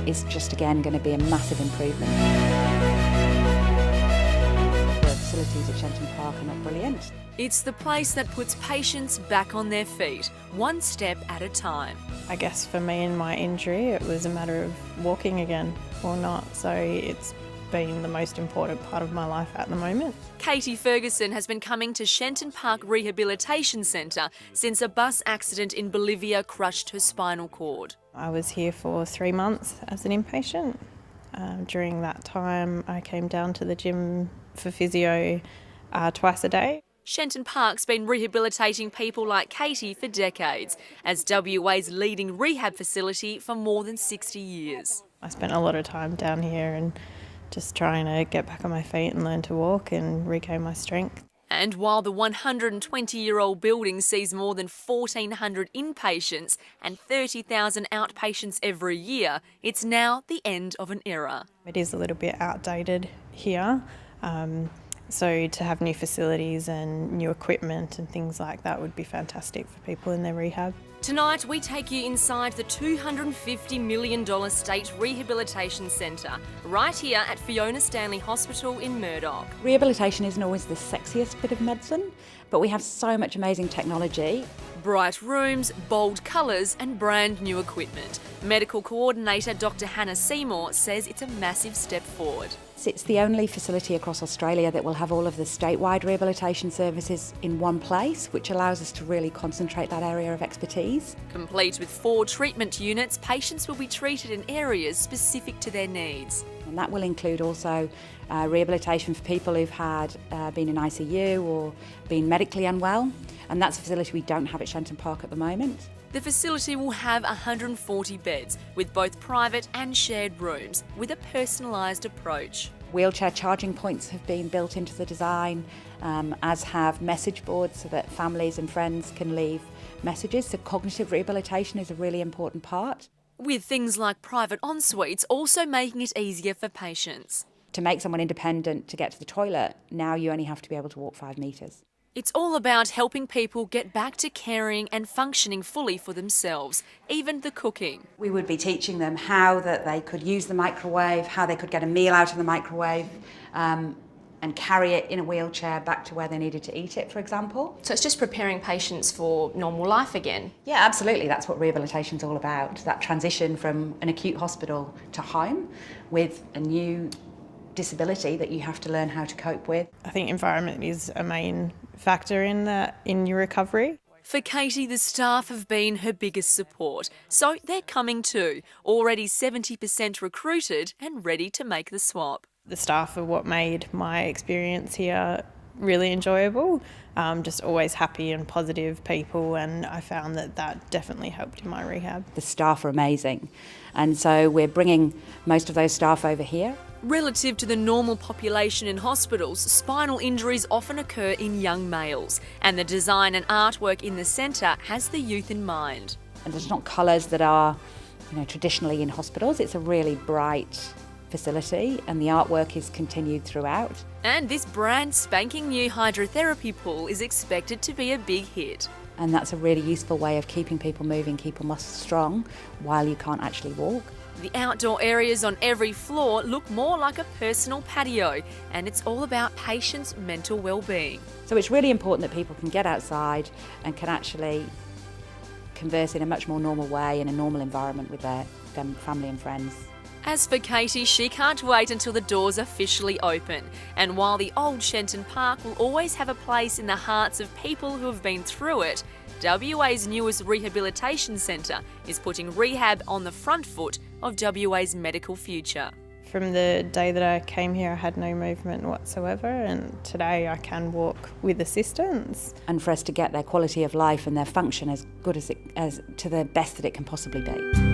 is just again going to be a massive improvement. The facilities at Shenton Park are not brilliant. It's the place that puts patients back on their feet, one step at a time. I guess for me and my injury, it was a matter of walking again or not. So it's been the most important part of my life at the moment. Katie Ferguson has been coming to Shenton Park Rehabilitation Centre since a bus accident in Bolivia crushed her spinal cord. I was here for 3 months as an inpatient. During that time, I came down to the gym for physio twice a day. Shenton Park's been rehabilitating people like Katie for decades, as WA's leading rehab facility for more than 60 years. I spent a lot of time down here and just trying to get back on my feet and learn to walk and regain my strength. And while the 120-year-old building sees more than 1,400 inpatients and 30,000 outpatients every year, it's now the end of an era. It is a little bit outdated here. So to have new facilities and new equipment and things like that would be fantastic for people in their rehab. Tonight we take you inside the $250 million State Rehabilitation Centre, right here at Fiona Stanley Hospital in Murdoch. Rehabilitation isn't always the sexiest bit of medicine, but we have so much amazing technology. Bright rooms, bold colours and brand new equipment. Medical Coordinator Dr Hannah Seymour says it's a massive step forward. It's the only facility across Australia that will have all of the statewide rehabilitation services in one place, which allows us to really concentrate that area of expertise. Complete with 4 treatment units, patients will be treated in areas specific to their needs. And that will include also rehabilitation for people who've been in ICU or been medically unwell, and that's a facility we don't have at Shenton Park at the moment. The facility will have 140 beds, with both private and shared rooms, with a personalised approach. Wheelchair charging points have been built into the design, as have message boards so that families and friends can leave messages. So cognitive rehabilitation is a really important part. With things like private en-suites also making it easier for patients. To make someone independent to get to the toilet, now you only have to be able to walk 5 metres. It's all about helping people get back to caring and functioning fully for themselves, even the cooking. We would be teaching them how that they could use the microwave, how they could get a meal out of the microwave, and carry it in a wheelchair back to where they needed to eat it, for example. So it's just preparing patients for normal life again? Yeah, absolutely. That's what rehabilitation's all about, that transition from an acute hospital to home with a new disability that you have to learn how to cope with. I think environment is a main factor in your recovery. For Katie, the staff have been her biggest support, so they're coming too, already 70% recruited and ready to make the swap. The staff are what made my experience here really enjoyable, just always happy and positive people, and I found that definitely helped in my rehab. The staff are amazing, and so we're bringing most of those staff over here. Relative to the normal population in hospitals, spinal injuries often occur in young males, and the design and artwork in the centre has the youth in mind. And it's not colours that are, traditionally in hospitals. It's a really bright facility, and the artwork is continued throughout. And this brand spanking new hydrotherapy pool is expected to be a big hit. And that's a really useful way of keeping people moving, keeping muscles strong while you can't actually walk. The outdoor areas on every floor look more like a personal patio, and it's all about patients' mental well-being. So it's really important that people can get outside and can actually converse in a much more normal way in a normal environment with their family and friends. As for Katie, she can't wait until the doors officially open. And while the old Shenton Park will always have a place in the hearts of people who have been through it, WA's newest rehabilitation centre is putting rehab on the front foot of WA's medical future. From the day that I came here, I had no movement whatsoever, and today I can walk with assistance. And for us to get their quality of life and their function as good as to the best that it can possibly be.